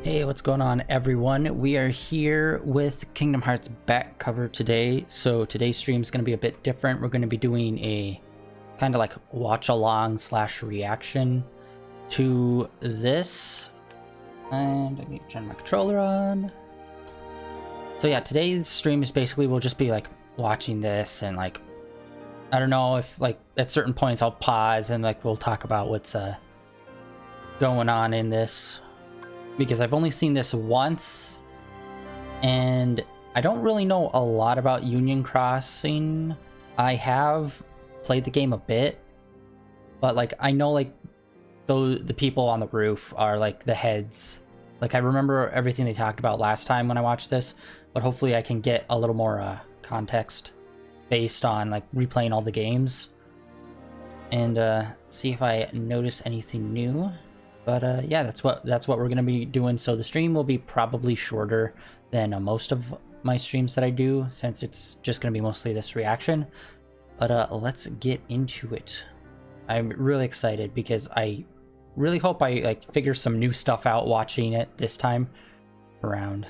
Hey, what's going on, everyone? We are here with Kingdom Hearts back cover today. So today's stream is going to be a bit different. We're going to be doing a kind of like watch along / reaction to this. And let me turn my controller on. So yeah, today's stream is basically we'll just be like watching this and like I don't know if like at certain points I'll pause and like we'll talk about what's going on in this. Because I've only seen this once, and I don't really know a lot about Union Crossing. I have played the game a bit, but like I know like the people on the roof are like the heads. Like I remember everything they talked about last time when I watched this, but hopefully I can get a little more context based on like replaying all the games and see if I notice anything new. But yeah, that's what we're gonna be doing. So the stream will be probably shorter than most of my streams that I do, since it's just gonna be mostly this reaction. But let's get into it. I'm really excited because I really hope I like figure some new stuff out watching it this time around.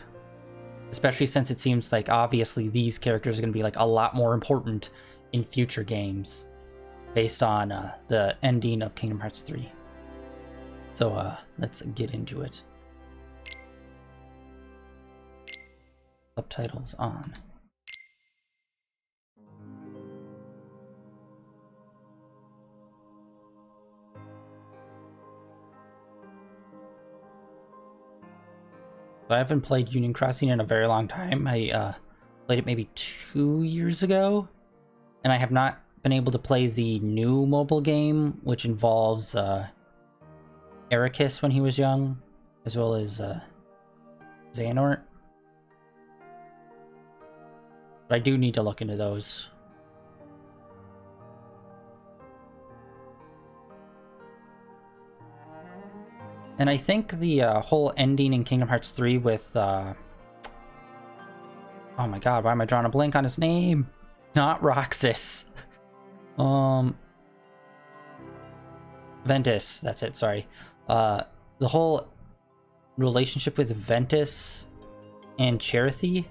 Especially since it seems like obviously these characters are gonna be like a lot more important in future games, based on the ending of Kingdom Hearts 3. So let's get into it. Subtitles on. I haven't played Union Crossing in a very long time. I played it maybe 2 years ago, and I have not been able to play the new mobile game, which involves Ericus when he was young, as well as Xehanort. But I do need to look into those. And I think the whole ending in Kingdom Hearts 3 with... oh my god, why am I drawing a blank on his name? Not Roxas. Ventus, that's it, sorry. The whole relationship with Ventus and Cherith,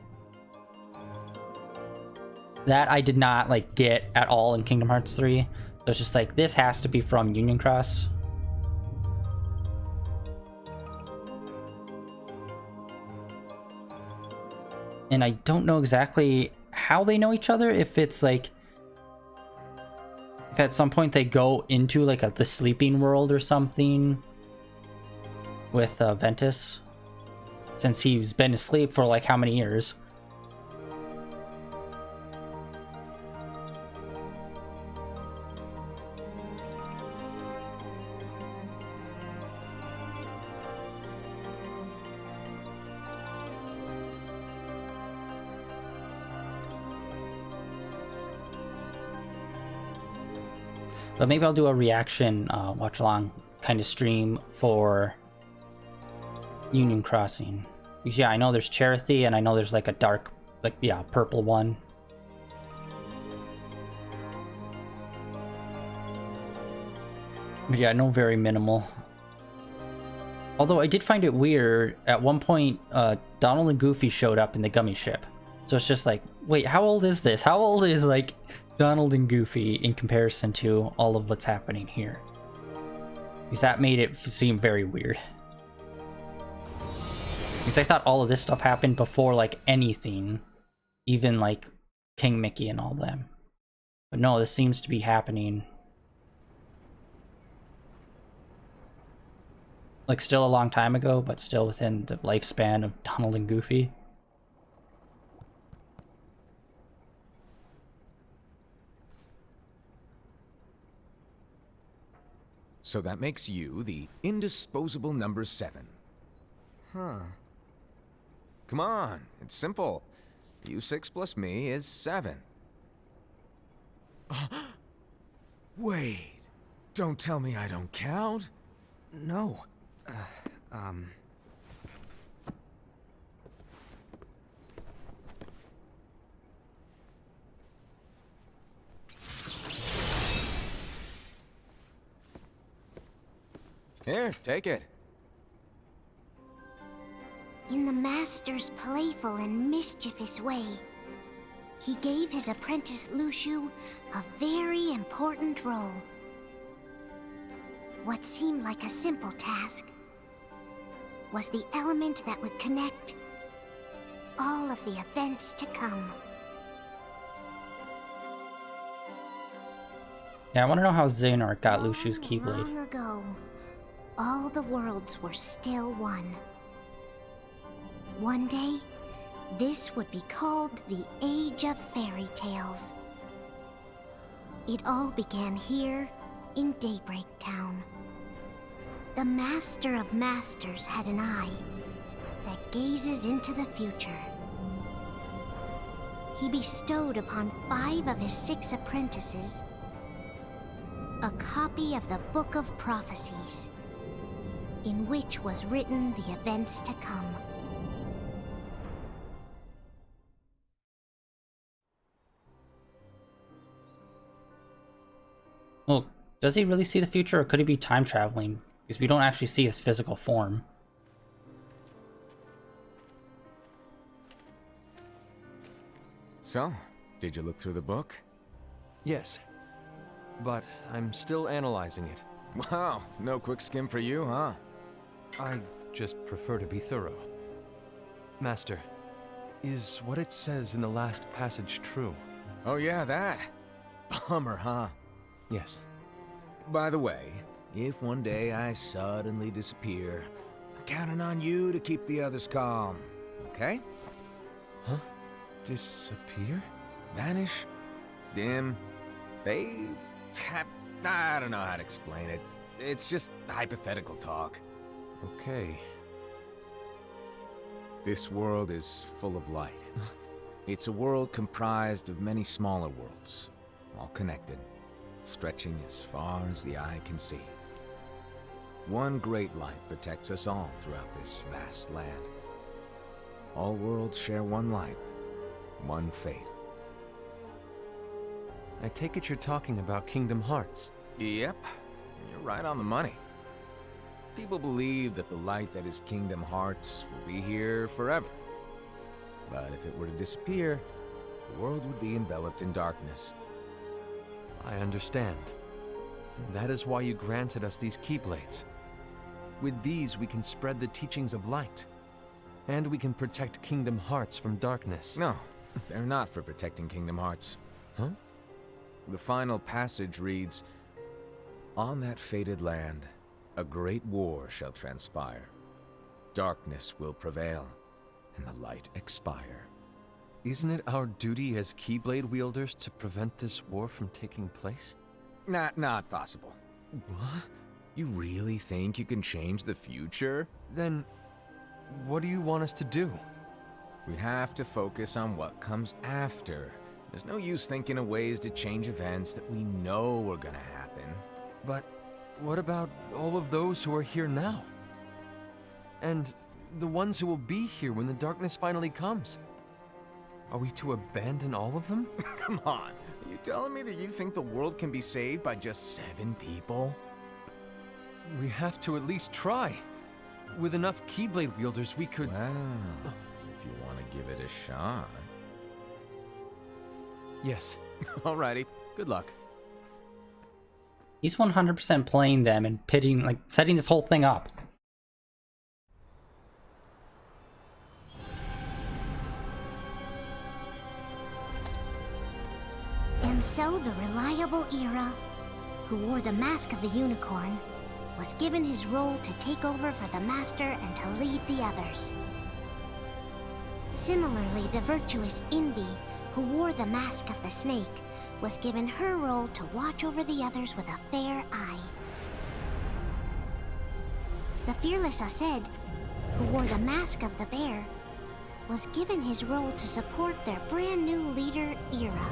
that I did not like get at all in Kingdom Hearts 3. So it's just like, this has to be from Union Cross. And I don't know exactly how they know each other, if it's like if at some point they go into like the sleeping world or something with Ventus, since he's been asleep for like how many years. But maybe I'll do a reaction watch along kind of stream for Union Crossing. Because yeah, I know there's Cherith, and I know there's like a dark, like, yeah, purple one. But yeah, I know very minimal. Although I did find it weird, at one point Donald and Goofy showed up in the gummy ship. So it's just like, wait, how old is this? How old is like Donald and Goofy in comparison to all of what's happening here? Because that made it seem very weird. Because I thought all of this stuff happened before like anything, even like King Mickey and all them. But no, this seems to be happening like still a long time ago, but still within the lifespan of Donald and Goofy. So that makes you the indisposable number 7. Huh. Come on, it's simple. U6 plus me is 7. Wait, don't tell me I don't count. No. Here, take it. In the Master's playful and mischievous way, he gave his apprentice Luxu a very important role. What seemed like a simple task was the element that would connect all of the events to come. Yeah, I want to know how Xehanort got Luxu's Keyblade. Long ago, all the worlds were still one. One day, this would be called the Age of Fairy Tales. It all began here in Daybreak Town. The Master of Masters had an eye that gazes into the future. He bestowed upon 5 of his 6 apprentices a copy of the Book of Prophecies, in which was written the events to come. Well, does he really see the future, or could he be time traveling? Because we don't actually see his physical form. So, did you look through the book? Yes, but I'm still analyzing it. Wow, no quick skim for you, huh? I just prefer to be thorough. Master, is what it says in the last passage true? Oh yeah, that. Bummer, huh? Yes. By the way, if one day I suddenly disappear, I'm counting on you to keep the others calm, okay? Huh? Disappear? Vanish? Dim? Fade? I don't know how to explain it. It's just hypothetical talk. Okay. This world is full of light. It's a world comprised of many smaller worlds, all connected, stretching as far as the eye can see. One great light protects us all throughout this vast land. All worlds share one light, one fate. I take it you're talking about Kingdom Hearts. Yep, you're right on the money. People believe that the light that is Kingdom Hearts will be here forever. But if it were to disappear, the world would be enveloped in darkness. I understand. That is why you granted us these Keyblades. With these, we can spread the teachings of light. And we can protect Kingdom Hearts from darkness. No, they're not for protecting Kingdom Hearts. Huh? The final passage reads, "On that fated land, a great war shall transpire. Darkness will prevail, and the light expire." Isn't it our duty as Keyblade wielders to prevent this war from taking place? Not possible. What? You really think you can change the future? Then, what do you want us to do? We have to focus on what comes after. There's no use thinking of ways to change events that we know are gonna happen. But what about all of those who are here now? And the ones who will be here when the darkness finally comes? Are we to abandon all of them? Come on, are you telling me that you think the world can be saved by just 7 people? We have to at least try. With enough Keyblade wielders, we could... Well, if you want to give it a shot. Yes. Alrighty, good luck. He's 100% playing them and pitting, like, setting this whole thing up. And so the reliable Era, who wore the mask of the unicorn, was given his role to take over for the Master and to lead the others. Similarly, the virtuous Envy, who wore the mask of the snake, was given her role to watch over the others with a fair eye. The fearless Aced, who wore the mask of the bear, was given his role to support their brand new leader, Era.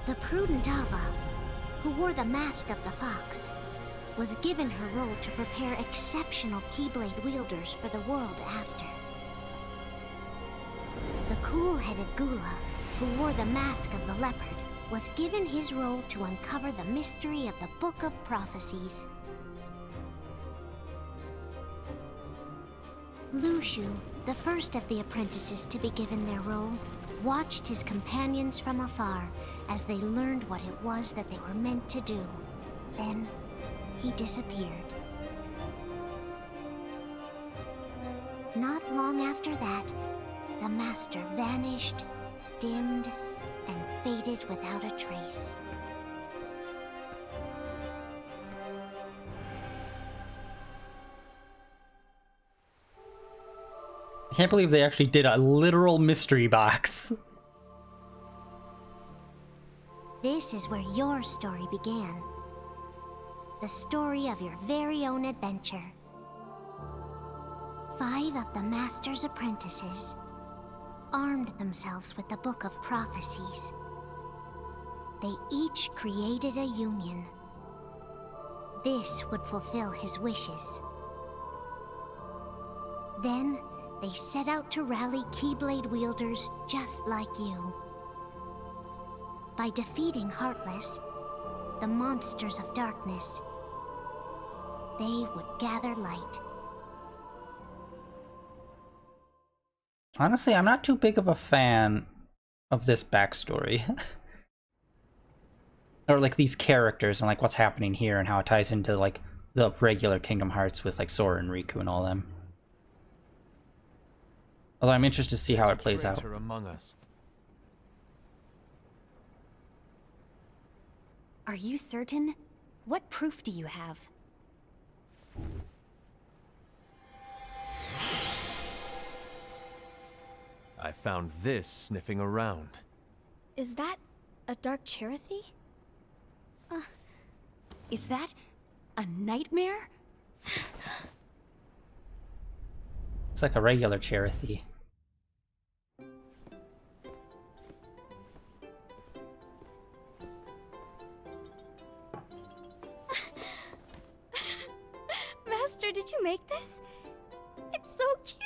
The prudent Ava, who wore the mask of the fox, was given her role to prepare exceptional Keyblade wielders for the world after. The cool-headed Gula, who wore the mask of the leopard, was given his role to uncover the mystery of the Book of Prophecies. Lushu, the first of the apprentices to be given their role, watched his companions from afar as they learned what it was that they were meant to do. Then, he disappeared. Not long after that, the master vanished, dimmed, and faded without a trace. I can't believe they actually did a literal mystery box. This is where your story began. The story of your very own adventure. 5 of the Master's apprentices armed themselves with the Book of Prophecies. They each created a union. This would fulfill his wishes. Then, they set out to rally Keyblade wielders just like you. By defeating Heartless, the monsters of darkness, they would gather light. Honestly, I'm not too big of a fan of this backstory. Or like these characters and like what's happening here and how it ties into like the regular Kingdom Hearts with like Sora and Riku and all them. Although I'm interested to see how it plays out. Among us. Are you certain? What proof do you have? I found this sniffing around. Is that a Dark Cherothy? Is that a nightmare? It's like a regular Cherothy. Master, did you make this? It's so cute!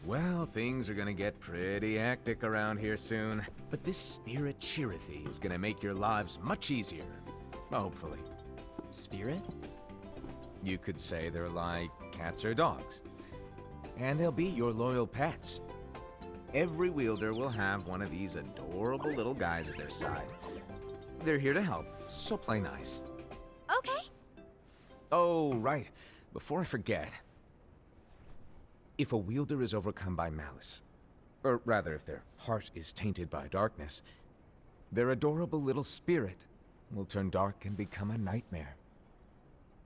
Well, things are gonna get pretty hectic around here soon. But this Spirit Cherothy is gonna make your lives much easier. Hopefully. Spirit? You could say they're like cats or dogs. And they'll be your loyal pets. Every wielder will have one of these adorable little guys at their side. They're here to help, so play nice. Okay. Oh, right. Before I forget. If a wielder is overcome by malice, or rather if their heart is tainted by darkness, their adorable little spirit will turn dark and become a nightmare.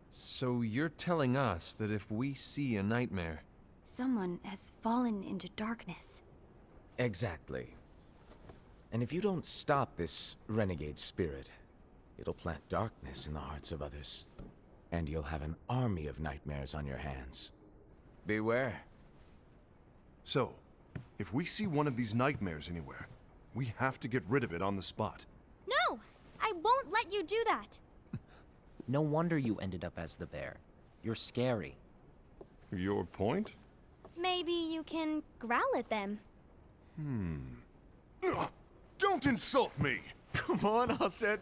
So you're telling us that if we see a nightmare... Someone has fallen into darkness. Exactly. And if you don't stop this renegade spirit, it'll plant darkness in the hearts of others. And you'll have an army of nightmares on your hands. Beware. So, if we see one of these nightmares anywhere, we have to get rid of it on the spot. No! I won't let you do that! No wonder you ended up as the bear. You're scary. Your point? Maybe you can growl at them. Ugh, don't insult me! Come on, Hassad.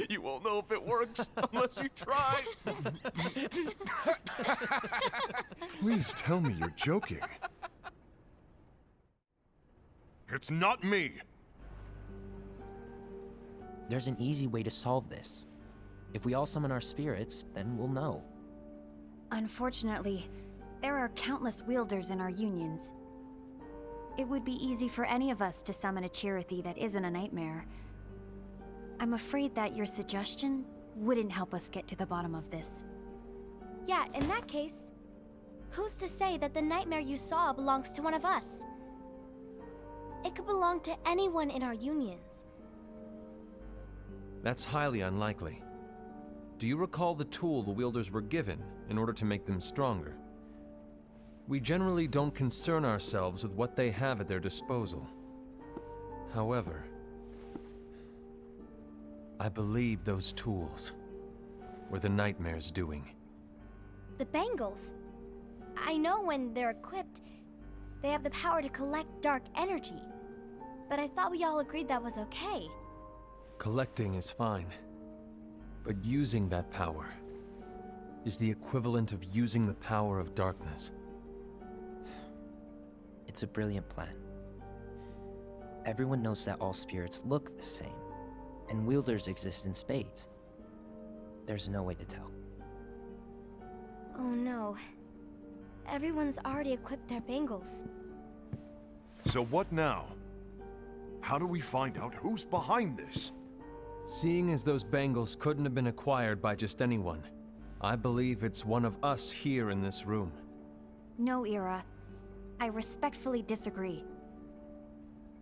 You won't know if it works unless you try. Please tell me you're joking. It's not me! There's an easy way to solve this. If we all summon our spirits, then we'll know. Unfortunately, there are countless wielders in our unions. It would be easy for any of us to summon a Cherothy that isn't a nightmare. I'm afraid that your suggestion wouldn't help us get to the bottom of this. Yeah, in that case, who's to say that the nightmare you saw belongs to one of us? It could belong to anyone in our unions. That's highly unlikely. Do you recall the tool the wielders were given in order to make them stronger? We generally don't concern ourselves with what they have at their disposal. However, I believe those tools were the nightmare's doing. The Bangles. I know when they're equipped, they have the power to collect dark energy. But I thought we all agreed that was okay. Collecting is fine. But using that power is the equivalent of using the power of darkness. It's a brilliant plan. Everyone knows that all spirits look the same, and wielders exist in spades. There's no way to tell. Oh no. Everyone's already equipped their bangles. So what now? How do we find out who's behind this? Seeing as those bangles couldn't have been acquired by just anyone, I believe it's one of us here in this room. No, Ira. I respectfully disagree.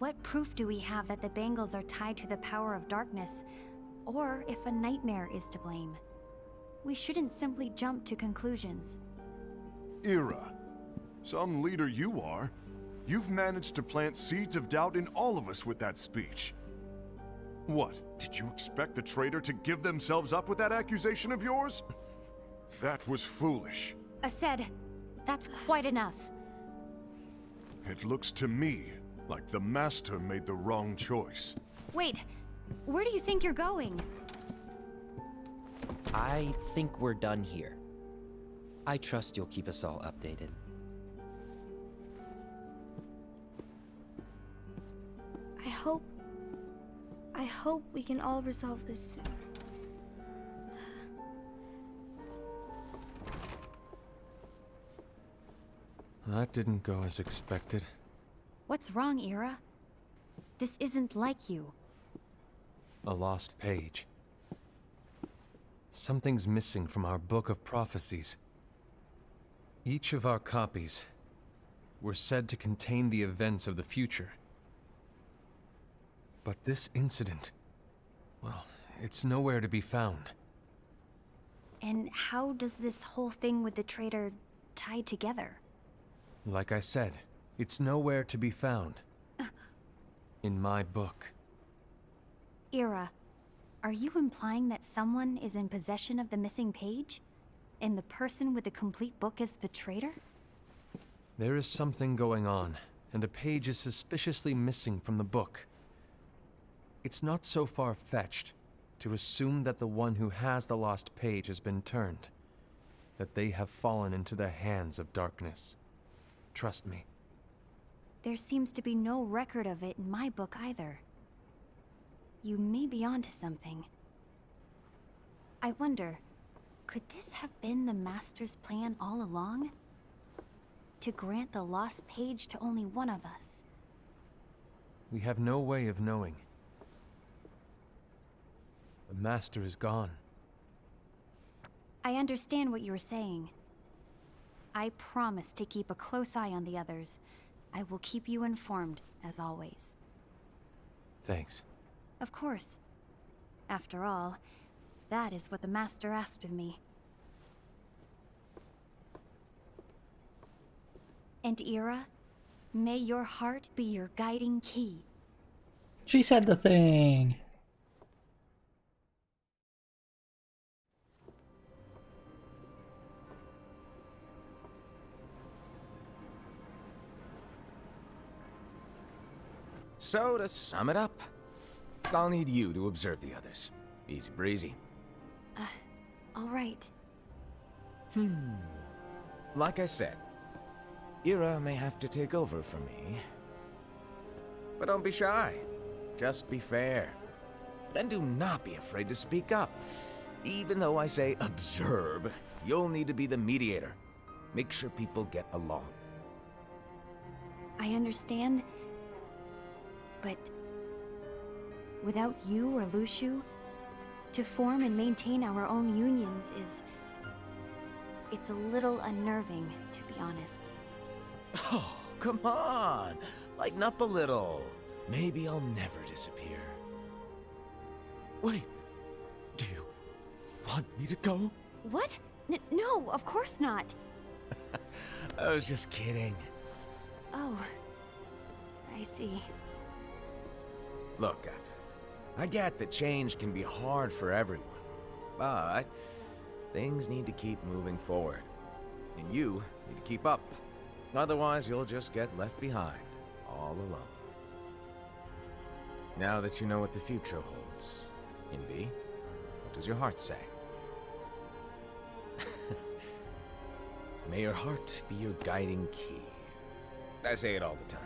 What proof do we have that the bangles are tied to the power of darkness, or if a nightmare is to blame? We shouldn't simply jump to conclusions. Ira, some leader you are. You've managed to plant seeds of doubt in all of us with that speech. What, did you expect the traitor to give themselves up with that accusation of yours? That was foolish. Aced, that's quite enough. It looks to me like the Master made the wrong choice. Wait, where do you think you're going? I think we're done here. I trust you'll keep us all updated. I hope we can all resolve this soon. That didn't go as expected. What's wrong, Ira? This isn't like you. A lost page. Something's missing from our book of prophecies. Each of our copies were said to contain the events of the future. But this incident, well, it's nowhere to be found. And how does this whole thing with the traitor tie together? Like I said, it's nowhere to be found. In my book. Ira, are you implying that someone is in possession of the missing page? And the person with the complete book is the traitor? There is something going on, and a page is suspiciously missing from the book. It's not so far-fetched to assume that the one who has the lost page has been turned, that they have fallen into the hands of darkness. Trust me. There seems to be no record of it in my book either. You may be onto something. I wonder, could this have been the Master's plan all along? To grant the lost page to only one of us? We have no way of knowing. The Master is gone. I understand what you're saying. I promise to keep a close eye on the others. I will keep you informed, as always. Thanks. Of course. After all, that is what the Master asked of me. And Ira, may your heart be your guiding key. She said the thing. So, to sum it up, I'll need you to observe the others. Easy breezy. All right. Like I said, Ira may have to take over for me. But don't be shy. Just be fair. And do not be afraid to speak up. Even though I say observe, you'll need to be the mediator. Make sure people get along. I understand. But without you or Luxu, to form and maintain our own unions is... it's a little unnerving, to be honest. Oh, come on! Lighten up a little. Maybe I'll never disappear. Wait, do you want me to go? What? No, of course not. I was just kidding. Oh, I see. Look, I get that change can be hard for everyone, but things need to keep moving forward. And you need to keep up. Otherwise, you'll just get left behind, all alone. Now that you know what the future holds, Invi, what does your heart say? May your heart be your guiding key. I say it all the time.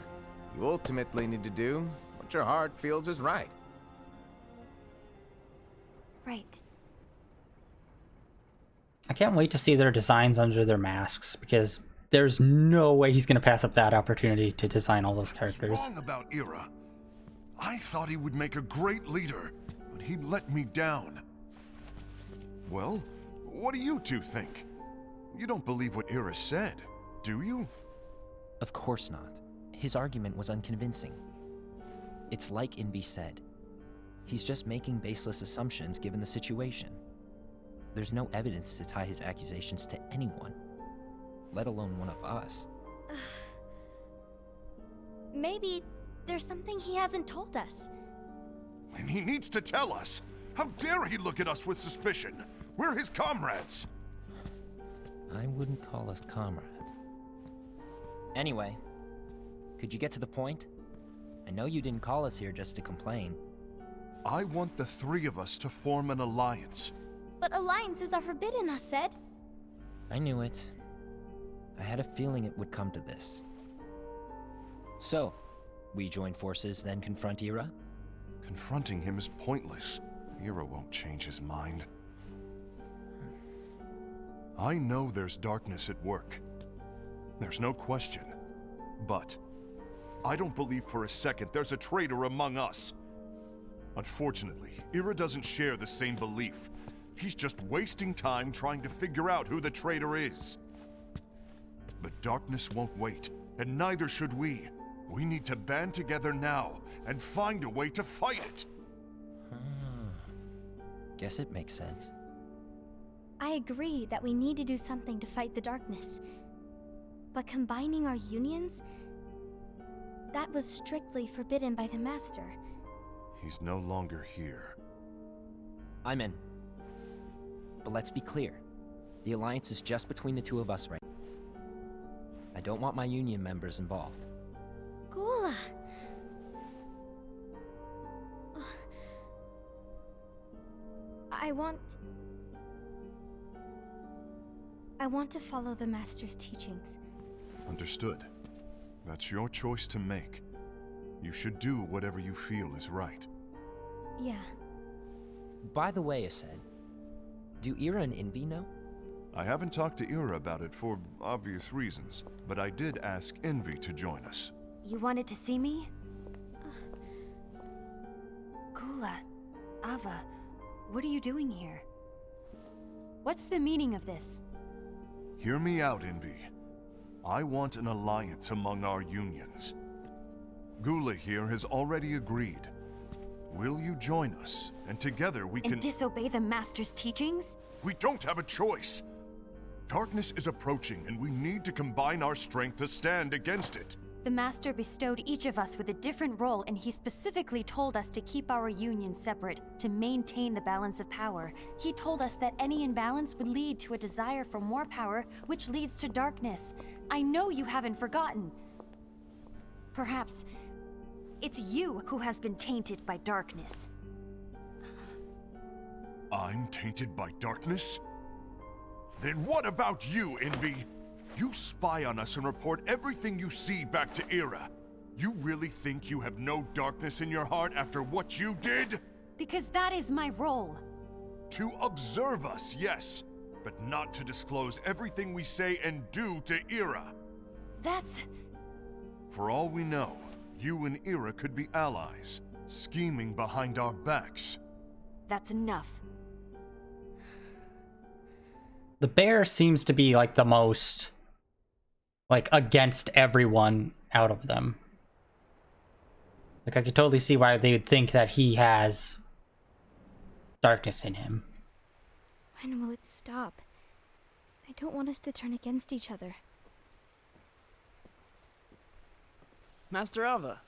You ultimately need to do what your heart feels is right. Right. I can't wait to see their designs under their masks, because there's no way he's going to pass up that opportunity to design all those characters. What's wrong about Ira? I thought he would make a great leader, but he let me down. Well, what do you two think? You don't believe what Ira said, do you? Of course not. His argument was unconvincing. It's like Invi said. He's just making baseless assumptions given the situation. There's no evidence to tie his accusations to anyone, let alone one of us. Maybe there's something he hasn't told us. And he needs to tell us. How dare he look at us with suspicion? We're his comrades. I wouldn't call us comrades. Anyway, could you get to the point? I know you didn't call us here just to complain. I want the three of us to form an alliance. But alliances are forbidden, us said. I knew it. I had a feeling it would come to this. So, we join forces, then confront Ira? Confronting him is pointless. Ira won't change his mind. I know there's darkness at work. There's no question. But I don't believe for a second there's a traitor among us. Unfortunately, Ira doesn't share the same belief. He's just wasting time trying to figure out who the traitor is. The darkness won't wait, and neither should we. We need to band together now and find a way to fight it. Guess it makes sense. I agree that we need to do something to fight the darkness. But combining our unions? That was strictly forbidden by the Master. He's no longer here. I'm in. But let's be clear. The alliance is just between the two of us right now. I don't want my union members involved. Gula! I want to follow the Master's teachings. Understood. That's your choice to make. You should do whatever you feel is right. Yeah. By the way, Aced, do Ira and Invi know? I haven't talked to Ira about it for obvious reasons, but I did ask Envy to join us. You wanted to see me? Gula, Ava, what are you doing here? What's the meaning of this? Hear me out, Envy. I want an alliance among our unions. Gula here has already agreed. Will you join us? And together we can— And disobey the Master's teachings? We don't have a choice! Darkness is approaching, and we need to combine our strength to stand against it. The Master bestowed each of us with a different role, and he specifically told us to keep our union separate, to maintain the balance of power. He told us that any imbalance would lead to a desire for more power, which leads to darkness. I know you haven't forgotten. Perhaps it's you who has been tainted by darkness. I'm tainted by darkness? Then what about you, Envy? You spy on us and report everything you see back to Ira. You really think you have no darkness in your heart after what you did? Because that is my role. To observe us, yes, but not to disclose everything we say and do to Ira. That's... For all we know, you and Ira could be allies, scheming behind our backs. that's enough. The bear seems to be like the most like against everyone out of them. Like I could totally see why they would think that he has darkness in him. When will it stop? I don't want us to turn against each other. Master Ava.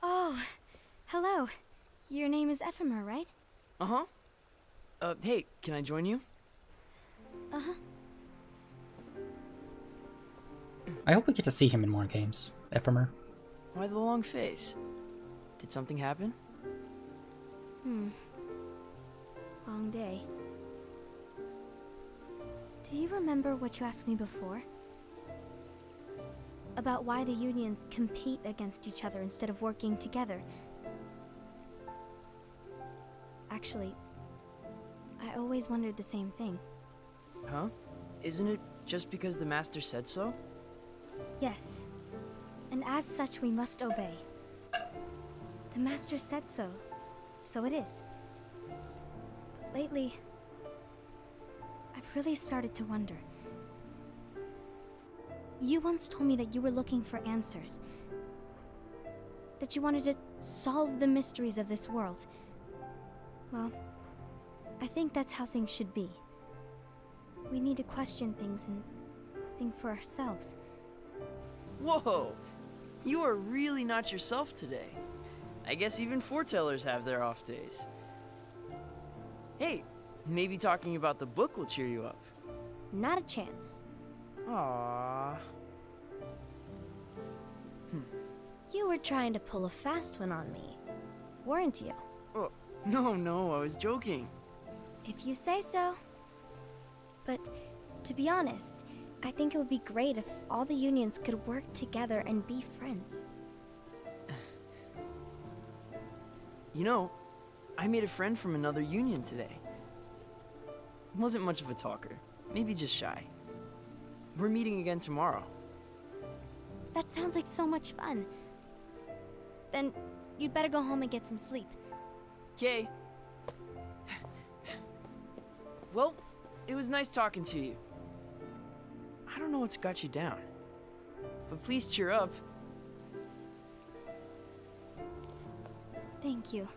Oh, hello. Your name is Ephemer, right? Uh-huh. Hey, can I join you? Uh-huh. I hope we get to see him in more games, Ephemer. Why the long face? Did something happen? Long day. Do you remember what you asked me before? about why the unions compete against each other instead of working together. Actually, I always wondered the same thing. Huh? Isn't it just because the Master said so? Yes, and as such we must obey. The Master said so, so it is. But lately, I've really started to wonder. You once told me that you were looking for answers. That you wanted to solve the mysteries of this world. Well, I think that's how things should be. We need to question things and think for ourselves. Whoa! You are really not yourself today. I guess even foretellers have their off days. Hey, maybe talking about the book will cheer you up. Not a chance. Aww. You were trying to pull a fast one on me, weren't you? Oh, no, I was joking. If you say so. But to be honest, I think it would be great if all the unions could work together and be friends. You know, I made a friend from another union today. Wasn't much of a talker, maybe just shy. We're meeting again tomorrow. That sounds like so much fun. Then you'd better go home and get some sleep. Okay. Well, it was nice talking to you. I don't know what's got you down, but please cheer up. Thank you.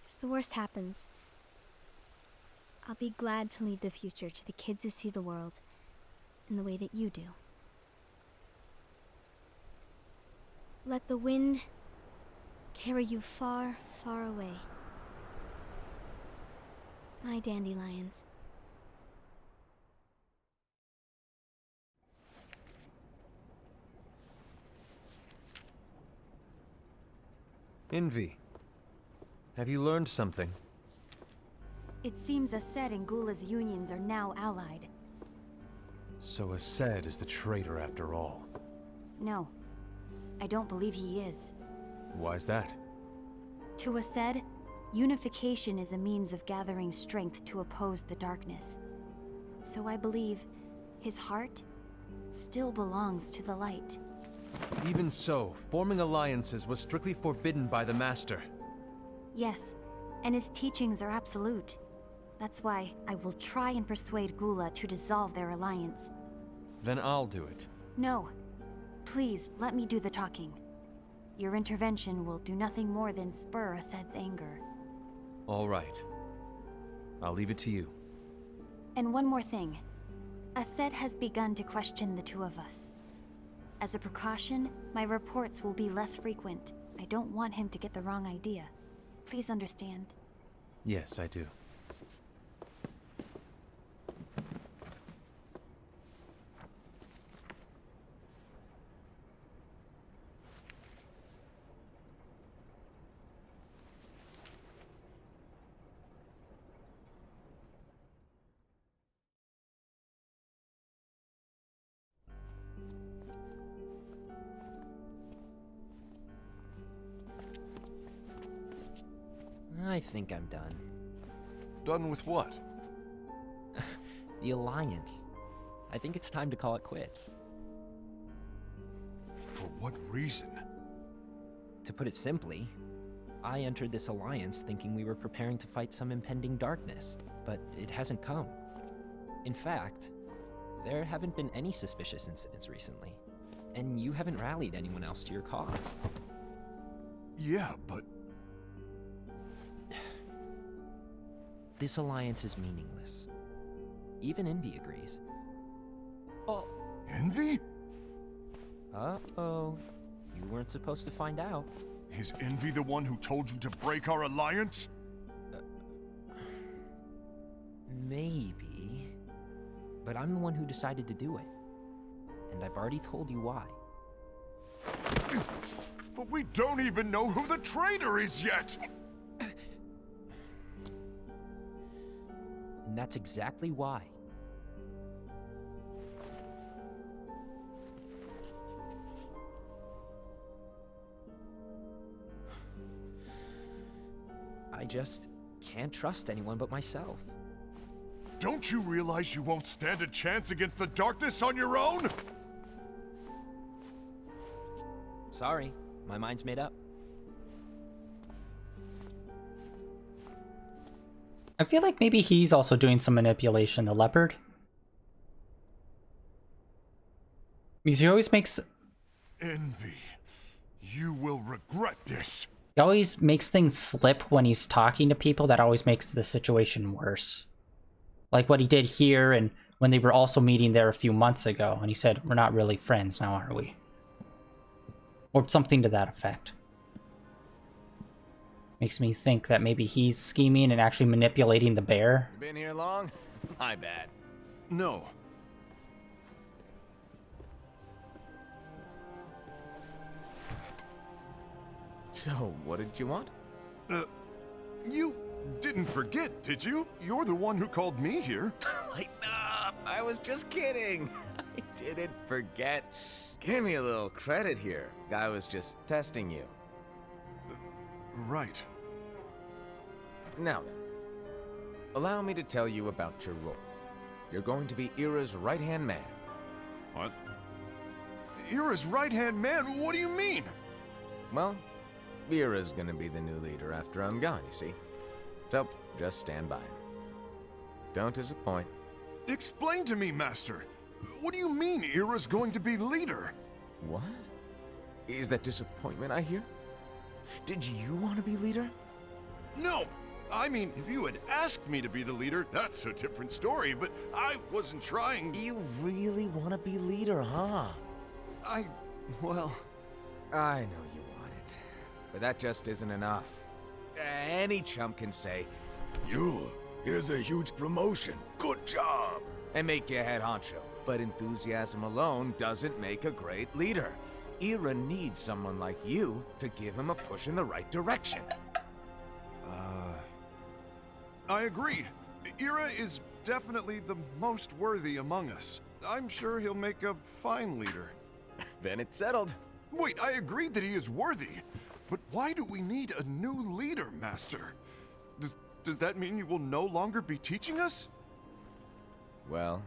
If the worst happens, I'll be glad to leave the future to the kids who see the world in the way that you do. Let the wind carry you far, far away. My dandelions. Envy, have you learned something? It seems Aced and Gula's unions are now allied. So Aced is the traitor after all. No, I don't believe he is. Why's that? To Aced, unification is a means of gathering strength to oppose the darkness. So I believe his heart still belongs to the light. Even so, forming alliances was strictly forbidden by the Master. Yes, and his teachings are absolute. That's why I will try and persuade Gula to dissolve their alliance. Then I'll do it. No. Please, let me do the talking. Your intervention will do nothing more than spur Aced's anger. All right. I'll leave it to you. And one more thing. Aced has begun to question the two of us. As a precaution, my reports will be less frequent. I don't want him to get the wrong idea. Please understand. Yes, I do. I think I'm done. Done with what? The Alliance. I think it's time to call it quits. For what reason? To put it simply, I entered this alliance thinking we were preparing to fight some impending darkness, but it hasn't come. In fact, there haven't been any suspicious incidents recently, and you haven't rallied anyone else to your cause. Yeah, but... This alliance is meaningless. Even Envy agrees. Oh. Envy? Uh-oh. You weren't supposed to find out. Is Envy the one who told you to break our alliance? Maybe. But I'm the one who decided to do it. And I've already told you why. But we don't even know who the traitor is yet! And that's exactly why. I just can't trust anyone but myself. Don't you realize you won't stand a chance against the darkness on your own? Sorry, my mind's made up. I feel like maybe he's also doing some manipulation, the leopard. Because he always makes... Envy. You will regret this. He always makes things slip when he's talking to people. That always makes the situation worse. Like what he did here, and when they were also meeting there a few months ago, and he said, "We're not really friends now, are we?" Or something to that effect. Makes me think that maybe he's scheming and actually manipulating the bear. You been here long? My bad. No. So, what did you want? You didn't forget, did you? You're the one who called me here. Lighten up! I was just kidding. I didn't forget. Give me a little credit here. I was just testing you. Right. Now then, allow me to tell you about your role. You're going to be Ira's right-hand man. What? Ira's right-hand man? What do you mean? Well, Ira's gonna be the new leader after I'm gone, you see. So, just stand by. Don't disappoint. Explain to me, Master. What do you mean Ira's going to be leader? What? Is that disappointment I hear? Did you want to be leader? No! I mean, if you had asked me to be the leader, that's a different story, but I wasn't trying... You really want to be leader, huh? Well... I know you want it, but that just isn't enough. Any chump can say, here's a huge promotion, good job, and make you head honcho. But enthusiasm alone doesn't make a great leader. Ira needs someone like you to give him a push in the right direction. I agree. Ira is definitely the most worthy among us. I'm sure he'll make a fine leader. Then it's settled. Wait, I agreed that he is worthy. But why do we need a new leader, Master? Does that mean you will no longer be teaching us? Well,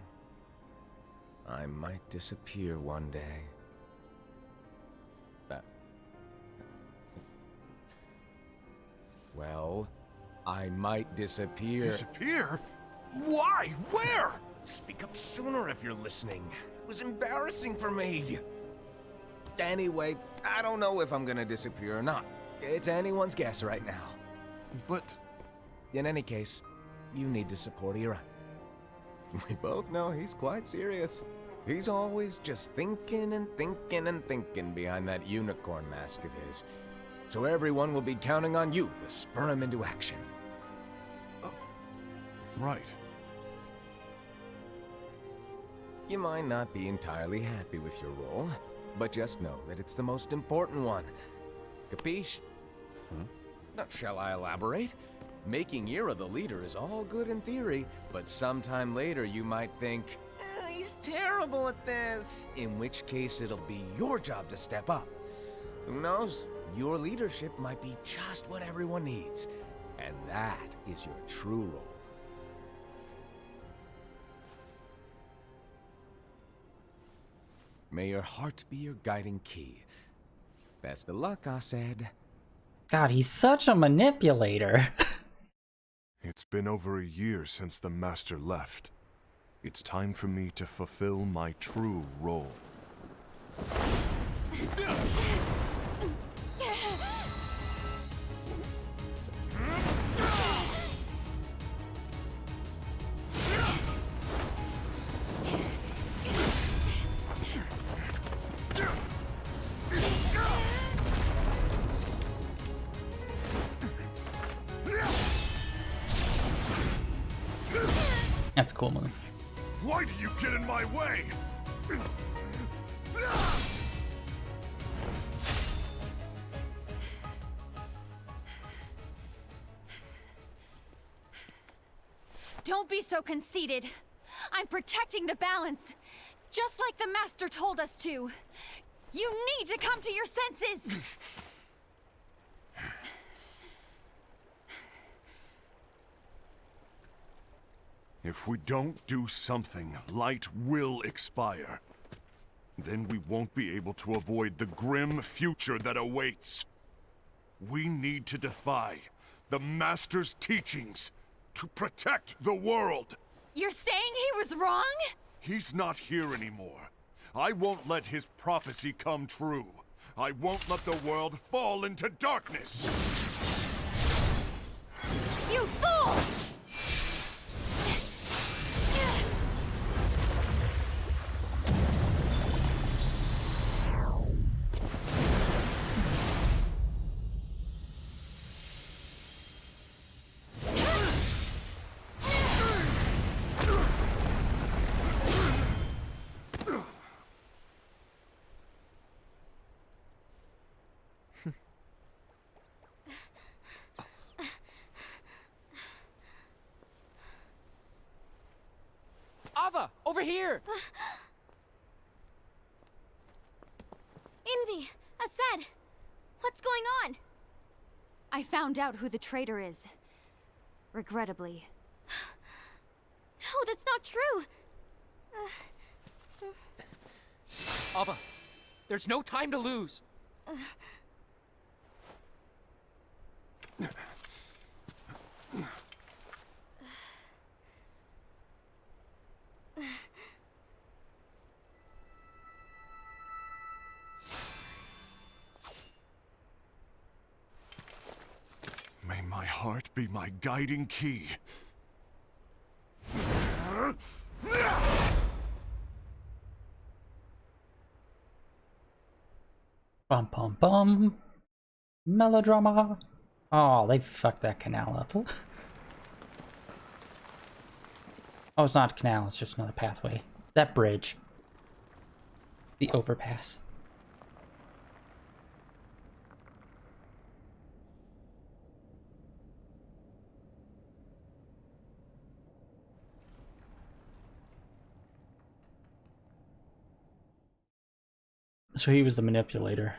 I might disappear one day. Well, I might disappear. Disappear? Why? Where? Speak up sooner if you're listening. It was embarrassing for me. Anyway, I don't know if I'm gonna disappear or not. It's anyone's guess right now. But... In any case, you need to support Ira. We both know he's quite serious. He's always just thinking and thinking and thinking behind that unicorn mask of his. So everyone will be counting on you to spur him into action. Right. You might not be entirely happy with your role, but just know that it's the most important one. Capiche? Now, shall I elaborate? Making Ira the leader is all good in theory, but sometime later you might think, he's terrible at this. In which case it'll be your job to step up. Who knows? Your leadership might be just what everyone needs. And that is your true role. May your heart be your guiding key. Best of luck, Asaid. God, he's such a manipulator. It's been over a year since the Master left. It's time for me to fulfill my true role. That's a cool move. Why do you get in my way? Don't be so conceited. I'm protecting the balance, just like the Master told us to. You need to come to your senses! If we don't do something, light will expire. Then we won't be able to avoid the grim future that awaits. We need to defy the Master's teachings to protect the world. You're saying he was wrong? He's not here anymore. I won't let his prophecy come true. I won't let the world fall into darkness. You fool! Ava, over here! Envy! Assad! What's going on? I found out who the traitor is. Regrettably. No, that's not true! Ava, there's no time to lose. May my heart be my guiding key. Bum bum bum. Melodrama. Oh, they fucked that canal up. Oh, it's not a canal, it's just another pathway. That bridge. The overpass. So he was the manipulator.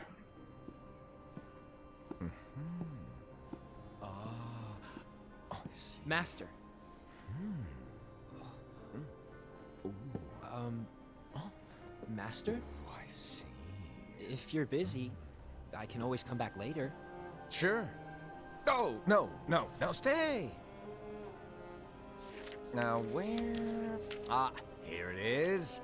Master. Master? Oh, I see. If you're busy, I can always come back later. Sure. Oh, no, stay. Now, where? Ah, here it is.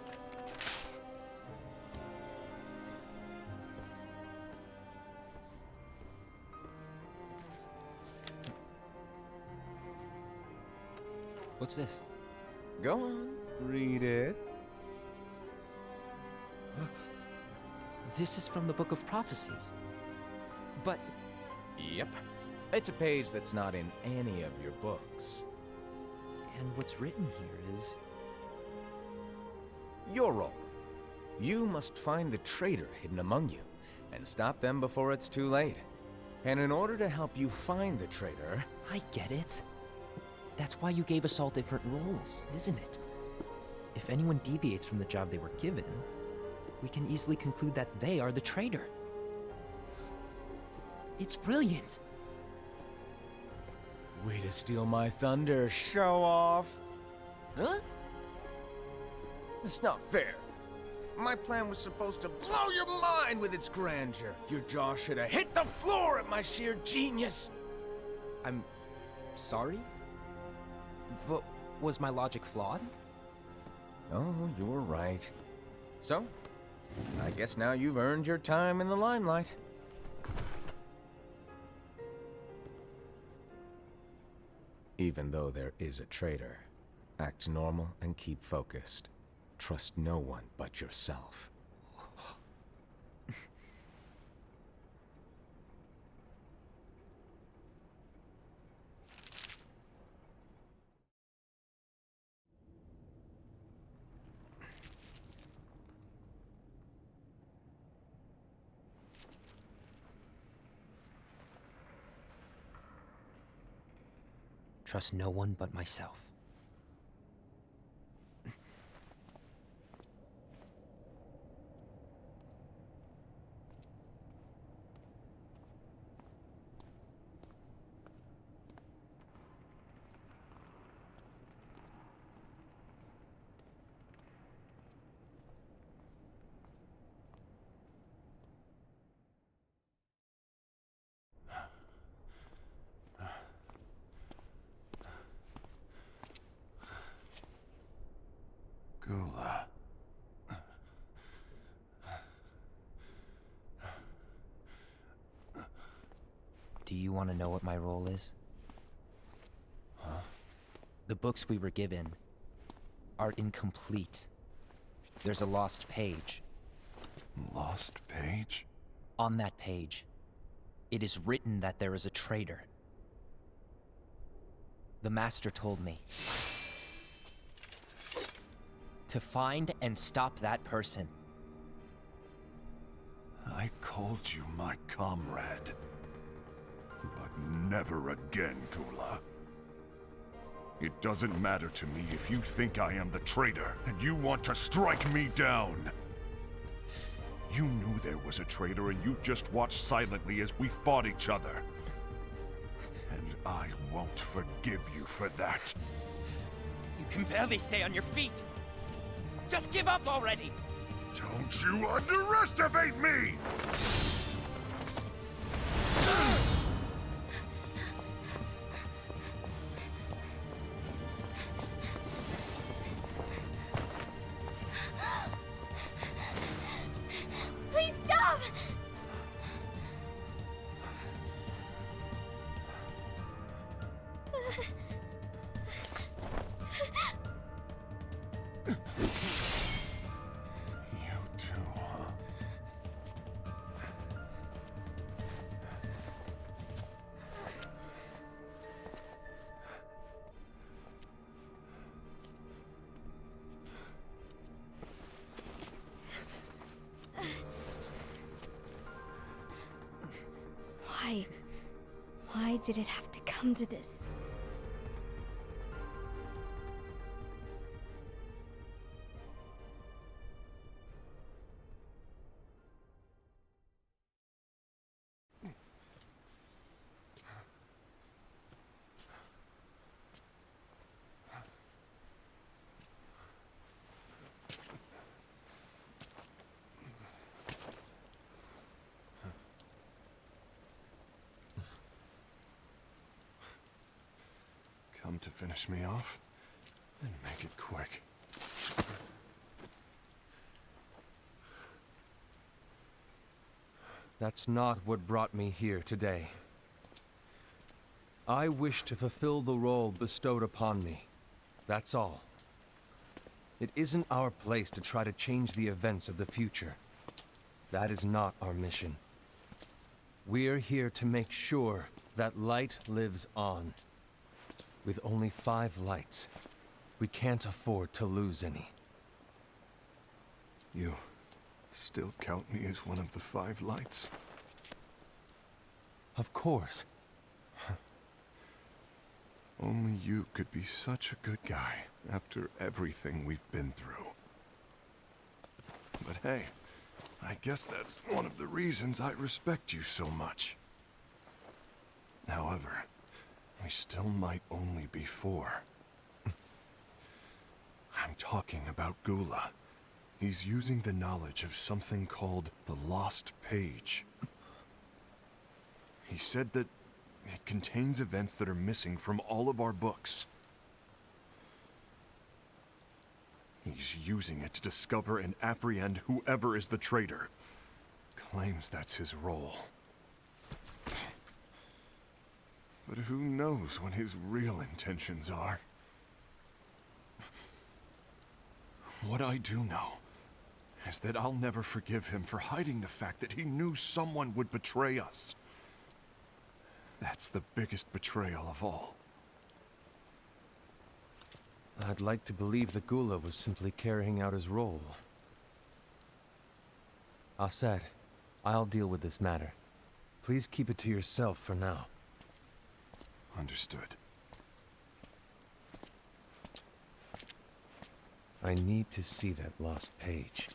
What's this? Go on, read it. This is from the Book of Prophecies. But Yep. It's a page that's not in any of your books. and what's written here is Your role. You must find the traitor hidden among you, and stop them before it's too late. And in order to help you find the traitor... I get it. That's why you gave us all different roles, isn't it? If anyone deviates from the job they were given, we can easily conclude that they are the traitor. It's brilliant. Way to steal my thunder, show off. Huh? It's not fair. My plan was supposed to blow your mind with its grandeur. Your jaw should have hit the floor at my sheer genius. I'm sorry? But was my logic flawed? Oh, you're right. So, I guess now you've earned your time in the limelight. Even though there is a traitor, act normal and keep focused. Trust no one but yourself. Trust no one but myself. you want to know what my role is? Huh? The books we were given are incomplete. There's a lost page. Lost page? On that page, it is written that there is a traitor. The Master told me to find and stop that person. I called you my comrade. But never again, Gula. It doesn't matter to me if you think I am the traitor, and you want to strike me down. You knew there was a traitor, and you just watched silently as we fought each other. And I won't forgive you for that. You can barely stay on your feet. Just give up already! Don't you underestimate me! Please stop! You too, huh? Why? Why did it have to come to this? Come to finish me off? Then make it quick. That's not what brought me here today. I wish to fulfill the role bestowed upon me. That's all. It isn't our place to try to change the events of the future. That is not our mission. We're here to make sure that light lives on. With only 5 lights, we can't afford to lose any. You still count me as one of the 5 lights? Of course. Only you could be such a good guy after everything we've been through. But hey, I guess that's one of the reasons I respect you so much. However, we still might only be 4. I'm talking about Gula. He's using the knowledge of something called the Lost Page. He said that it contains events that are missing from all of our books. He's using it to discover and apprehend whoever is the traitor. Claims that's his role. But who knows what his real intentions are? What I do know is that I'll never forgive him for hiding the fact that he knew someone would betray us. That's the biggest betrayal of all. I'd like to believe that Gula was simply carrying out his role. Aset, I'll deal with this matter. Please keep it to yourself for now. Understood. I need to see that lost page.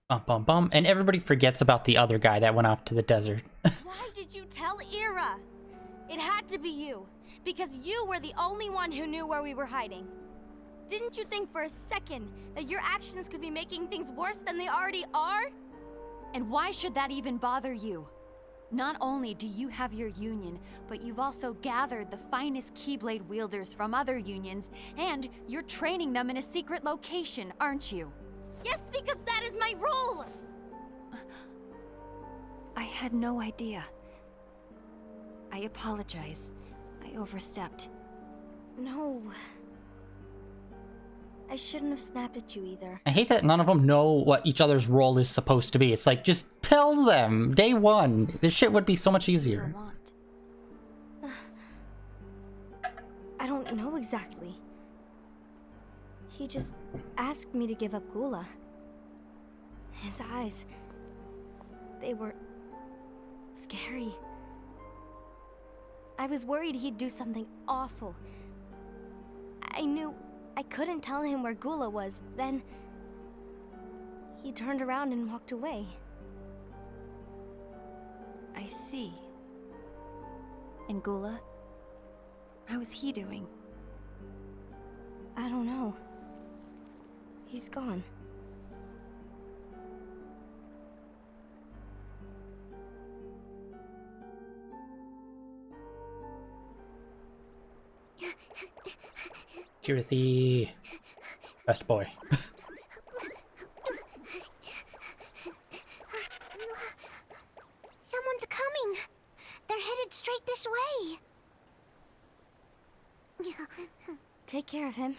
Bum bum bum. And everybody forgets about the other guy that went off to the desert. Why did you tell Ira? It had to be you, because you were the only one who knew where we were hiding. Didn't you think for a second that your actions could be making things worse than they already are? And why should that even bother you? Not only do you have your union, but you've also gathered the finest Keyblade wielders from other unions, and you're training them in a secret location, aren't you? Yes, because that is my role! I had no idea. I apologize. I overstepped. No. I shouldn't have snapped at you either. I hate that none of them know what each other's role is supposed to be. It's like, just tell them! Day one! This shit would be so much easier. I don't know exactly. He just asked me to give up Gula. His eyes... they were... scary. I was worried he'd do something awful. I knew I couldn't tell him where Gula was. Then... he turned around and walked away. I see. And Gula? How is he doing? I don't know. He's gone. Chirithy. Best boy. Someone's coming. They're headed straight this way. Take care of him.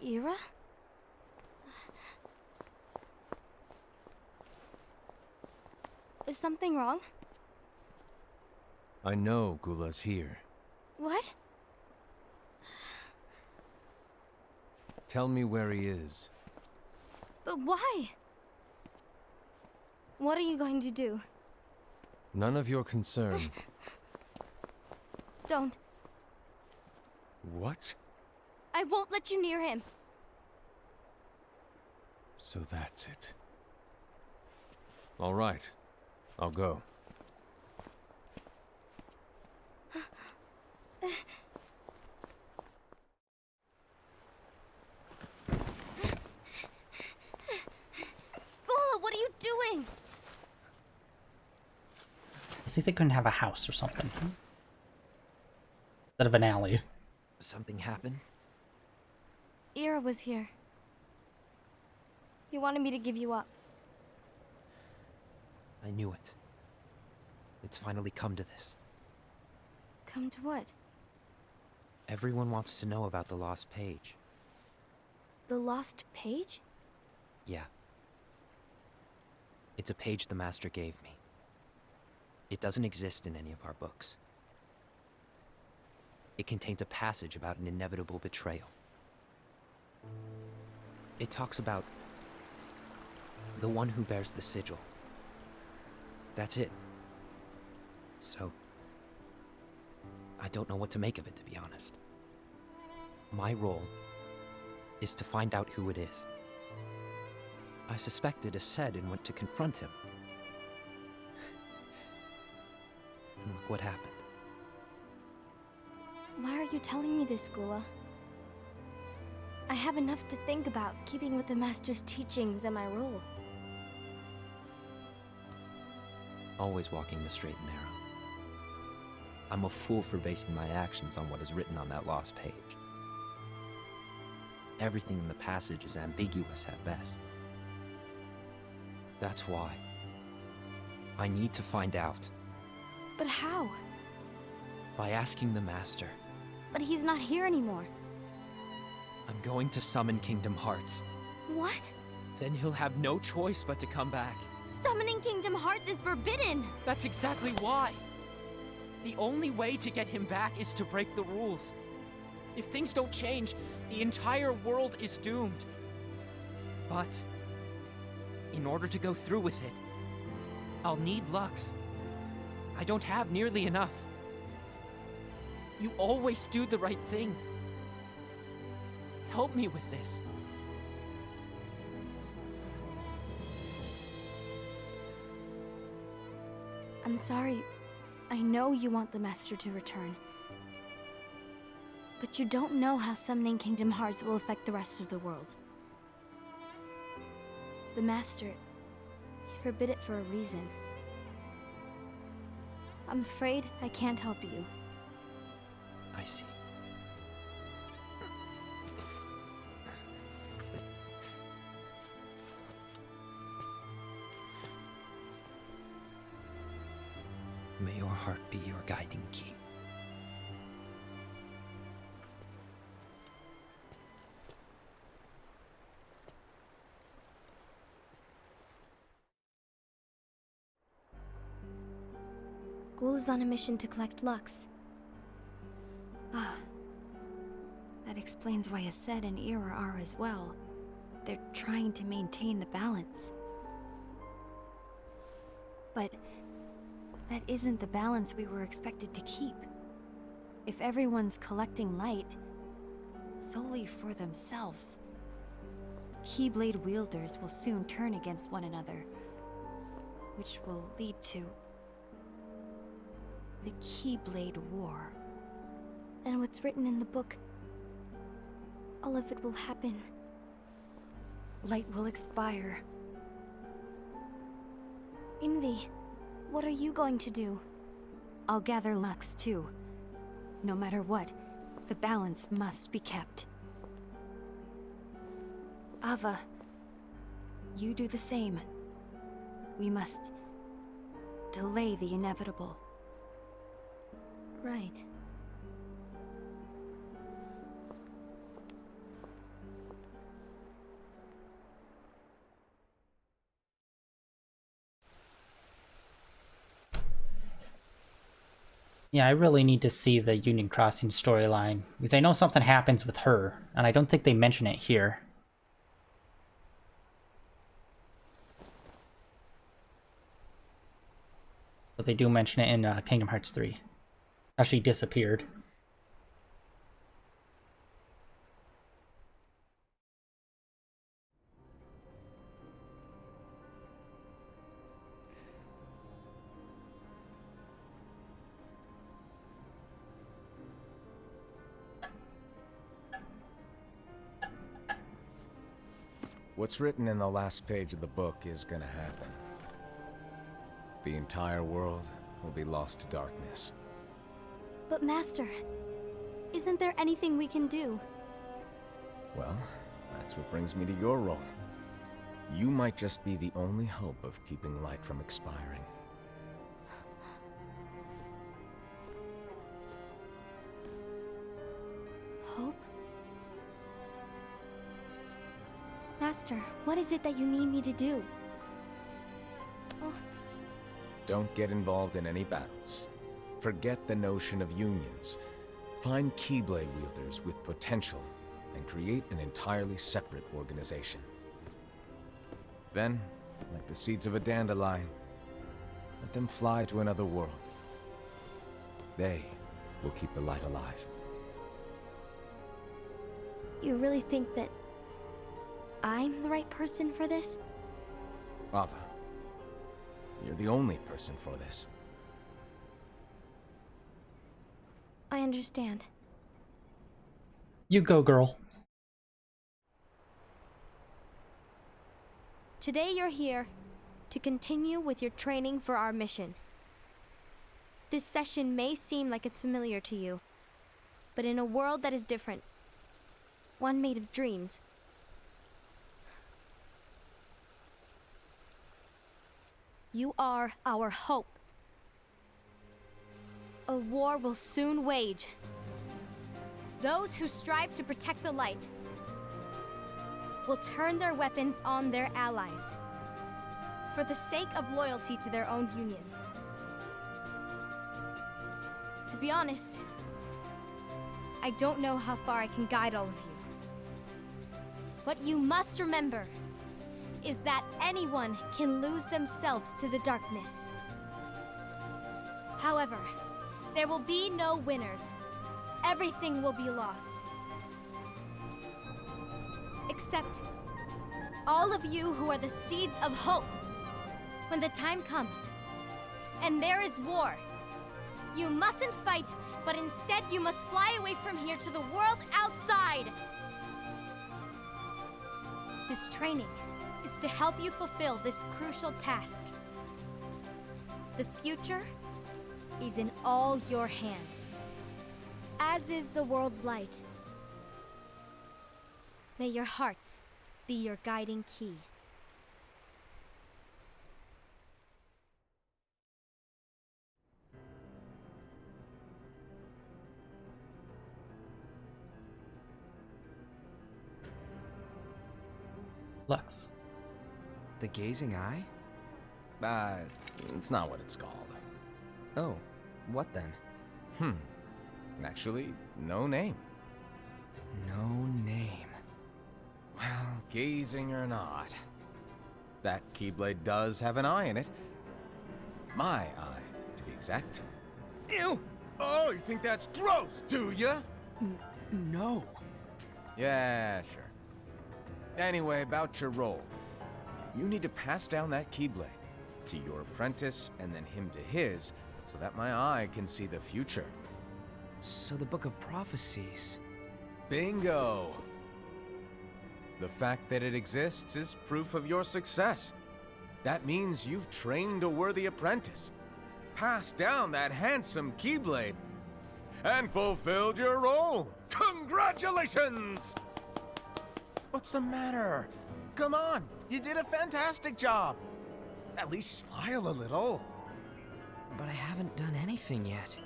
Ira? Is something wrong? I know Gula's here. What? Tell me where he is. But why? What are you going to do? None of your concern. Don't. What? I won't let you near him. So that's it. All right. I'll go. Gula, what are you doing? I think they couldn't have a house or something. Instead of an alley. Something happened? Ira was here. He wanted me to give you up. I knew it. It's finally come to this. Come to what? Everyone wants to know about the lost page. The lost page? Yeah. It's a page the Master gave me. It doesn't exist in any of our books. It contains a passage about an inevitable betrayal. It talks about the one who bears the sigil. That's it. So, I don't know what to make of it, to be honest. My role is to find out who it is. I suspected Aced and went to confront him. And look what happened. Why are you telling me this, Gula? I have enough to think about, keeping with the Master's teachings and my role. Always walking the straight and narrow. I'm a fool for basing my actions on what is written on that lost page. Everything in the passage is ambiguous at best. That's why I need to find out. But how? By asking the Master. But he's not here anymore. I'm going to summon Kingdom Hearts. What? Then he'll have no choice but to come back. Summoning Kingdom Hearts is forbidden! That's exactly why. The only way to get him back is to break the rules. If things don't change, the entire world is doomed. But in order to go through with it, I'll need Lux. I don't have nearly enough. You always do the right thing. Help me with this. I'm sorry. I know you want the Master to return. But you don't know how summoning Kingdom Hearts will affect the rest of the world. The Master, he forbid it for a reason. I'm afraid I can't help you. I see. May your heart be your guiding key. Ghoul is on a mission to collect Lux. Ah. That explains why Aced and Ira are as well. They're trying to maintain the balance. But that isn't the balance we were expected to keep. If everyone's collecting light solely for themselves, Keyblade wielders will soon turn against one another, which will lead to the Keyblade War. And what's written in the book, all of it will happen. Light will expire. Invi, what are you going to do? I'll gather Lux too. No matter what, the balance must be kept. Ava, you do the same. We must delay the inevitable. Right. Yeah, I really need to see the Union Crossing storyline, because I know something happens with her, and I don't think they mention it here. But they do mention it in Kingdom Hearts 3. How she disappeared. What's written in the last page of the book is gonna happen. The entire world will be lost to darkness. But Master, isn't there anything we can do? Well, that's what brings me to your role. You might just be the only hope of keeping light from expiring. Hope? Master, what is it that you need me to do? Oh, Don't get involved in any battles. Forget the notion of unions. Find Keyblade wielders with potential and create an entirely separate organization. Then, like the seeds of a dandelion, let them fly to another world. They will keep the light alive. you really think that I'm the right person for this? Ava, you're the only person for this. I understand. You go, girl. Today you're here to continue with your training for our mission. This session may seem like it's familiar to you, but in a world that is different, one made of dreams, you are our hope. A war will soon wage. Those who strive to protect the light will turn their weapons on their allies for the sake of loyalty to their own unions. To be honest, I don't know how far I can guide all of you. What you must remember is that anyone can lose themselves to the darkness. However, there will be no winners. Everything will be lost. Except all of you who are the seeds of hope. When the time comes, and there is war, you mustn't fight, but instead you must fly away from here to the world outside. This training is to help you fulfill this crucial task. The future is in all your hands. as is the world's light. May your hearts be your guiding key. Lux. The Gazing Eye? It's not what it's called. Oh, what then? Actually, no name. No name. Well, gazing or not, that Keyblade does have an eye in it. My eye, to be exact. Ew! Oh, you think that's gross, do ya? No. Yeah, sure. Anyway, about your role. You need to pass down that Keyblade to your apprentice and then him to his, so that my eye can see the future. So the Book of Prophecies. Bingo! The fact that it exists is proof of your success. That means you've trained a worthy apprentice, passed down that handsome Keyblade, and fulfilled your role. Congratulations! What's the matter? Come on, you did a fantastic job. At least smile a little. But I haven't done anything yet.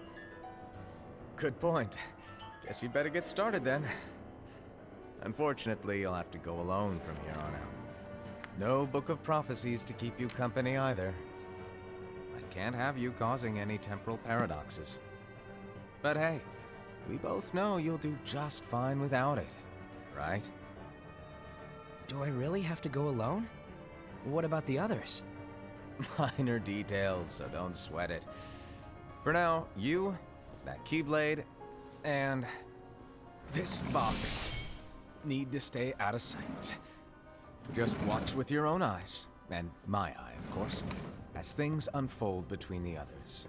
Good point. Guess you'd better get started then. Unfortunately, you'll have to go alone from here on out. No Book of Prophecies to keep you company either. I can't have you causing any temporal paradoxes. But hey, we both know you'll do just fine without it, right? Do I really have to go alone? What about the others? Minor details, so don't sweat it. For now, you, that Keyblade, and this box need to stay out of sight. Just watch with your own eyes, and my eye, of course, as things unfold between the others.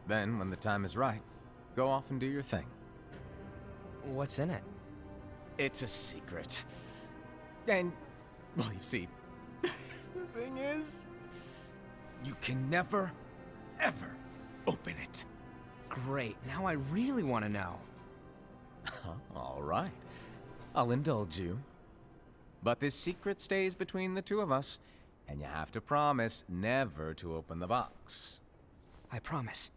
Then, when the time is right, go off and do your thing. What's in it? It's a secret. And, well, you see, the thing is, you can never, ever open it. Great, now I really want to know. All right. I'll indulge you. But this secret stays between the two of us, and you have to promise never to open the box. I promise.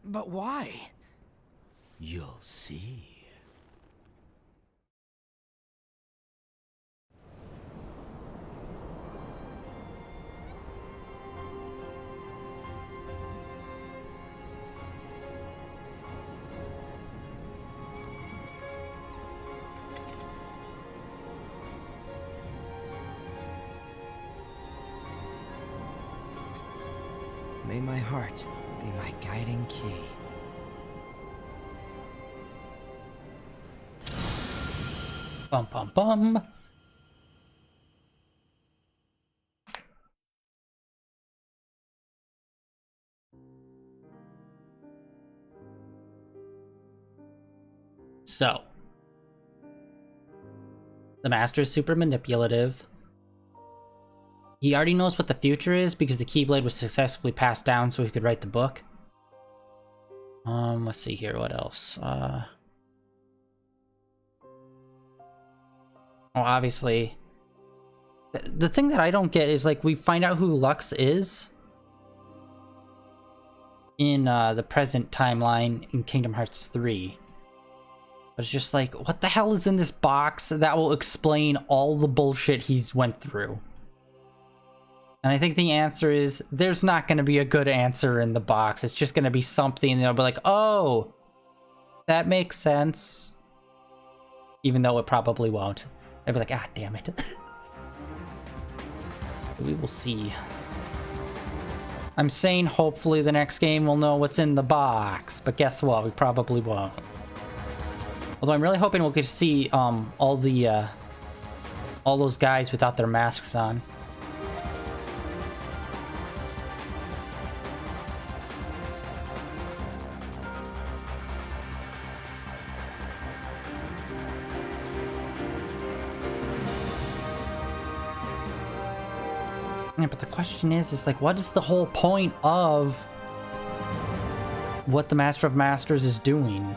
But why? You'll see. May my heart be my guiding key. Bum bum bum. So, the Master is super manipulative. He already knows what the future is because the Keyblade was successfully passed down so he could write the book. Let's see here, what else? Well, obviously, the thing that I don't get is, like, we find out who Lux is in the present timeline in Kingdom Hearts 3. But it's just like, what the hell is in this box that will explain all the bullshit he's went through? And I think the answer is, there's not going to be a good answer in the box. It's just going to be something, and they'll be like, oh, that makes sense. Even though it probably won't. They'll be like, ah, damn it. We will see. I'm saying hopefully the next game we'll know what's in the box, but guess what? We probably won't. Although I'm really hoping we'll get to see all those guys without their masks on. Yeah, but the question is like, what is the whole point of what the Master of Masters is doing?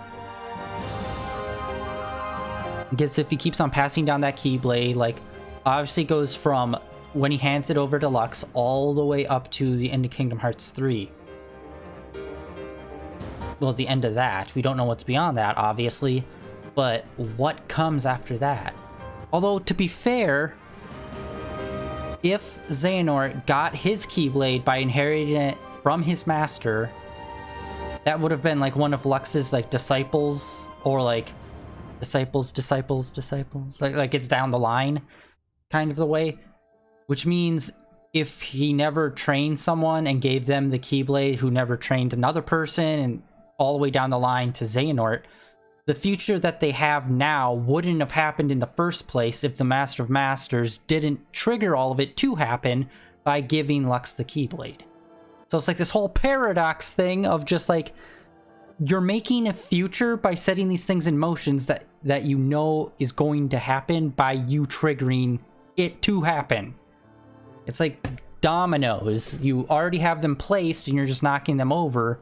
Because if he keeps on passing down that Keyblade, like, obviously it goes from when he hands it over to Lux all the way up to the end of Kingdom Hearts 3. Well, the end of that. We don't know what's beyond that, obviously. But what comes after that? Although, to be fair, if Xehanort got his Keyblade by inheriting it from his master, that would have been like one of Lux's like disciples, or like disciples. Like it's down the line kind of the way. Which means if he never trained someone and gave them the Keyblade who never trained another person, and all the way down the line to Xehanort, the future that they have now wouldn't have happened in the first place if the Master of Masters didn't trigger all of it to happen by giving Lux the Keyblade. So it's like this whole paradox thing of just like, you're making a future by setting these things in motions that you know is going to happen by you triggering it to happen. It's like dominoes. You already have them placed and you're just knocking them over.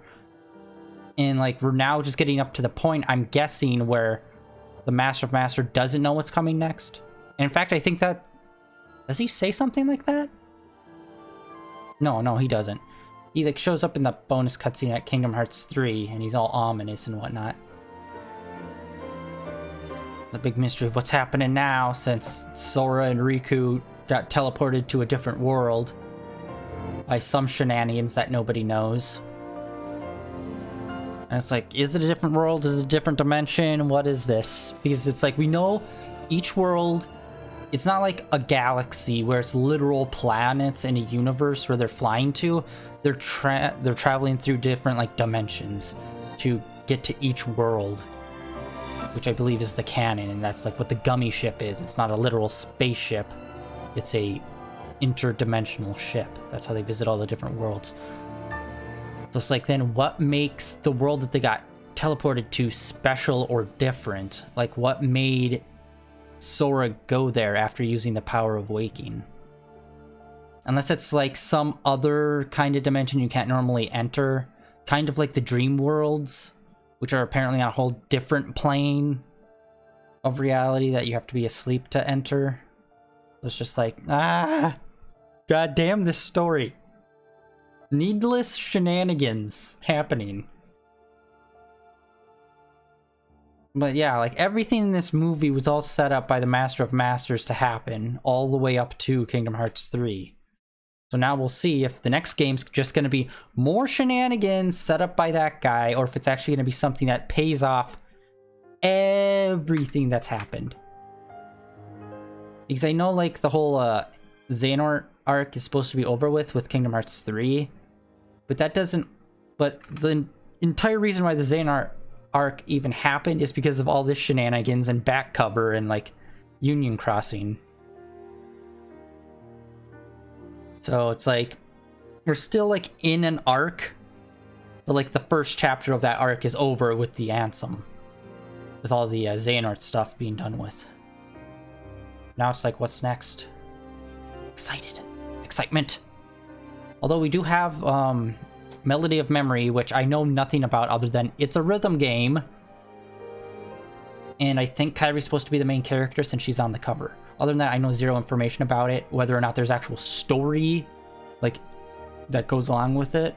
And like, we're now just getting up to the point, I'm guessing, where the Master of Master doesn't know what's coming next. And in fact, I think that... Does he say something like that? No, he doesn't. He like shows up in the bonus cutscene at Kingdom Hearts 3, and he's all ominous and whatnot. The big mystery of what's happening now, since Sora and Riku got teleported to a different world by some shenanigans that nobody knows. And it's like, is it a different world? Is it a different dimension? What is this? Because it's like, we know each world, it's not like a galaxy where it's literal planets in a universe where they're flying to. They're traveling through different like dimensions to get to each world, which I believe is the canon, and that's like what the gummy ship is. It's not a literal spaceship. It's a interdimensional ship. That's how they visit all the different worlds. So it's like, then what makes the world that they got teleported to special or different? Like, what made Sora go there after using the power of waking? Unless it's like some other kind of dimension you can't normally enter. Kind of like the dream worlds, which are apparently on a whole different plane of reality that you have to be asleep to enter. So it's just like, god damn this story. Needless shenanigans happening. But yeah, like everything in this movie was all set up by the Master of Masters to happen all the way up to Kingdom Hearts 3. So now we'll see if the next game's just going to be more shenanigans set up by that guy, or if it's actually going to be something that pays off everything that's happened. Because I know like the whole Xehanort arc is supposed to be over with Kingdom Hearts 3. But that doesn't... But the entire reason why the Xehanort arc even happened is because of all this shenanigans and back cover and like Union Crossing. So it's like, we're still like in an arc, but like the first chapter of that arc is over with the Ansem, with all the Xehanort stuff being done with. Now it's like, what's next? Excitement. Although we do have Melody of Memory, which I know nothing about other than it's a rhythm game. And I think Kairi's supposed to be the main character since she's on the cover. Other than that, I know zero information about it, whether or not there's actual story like that goes along with it.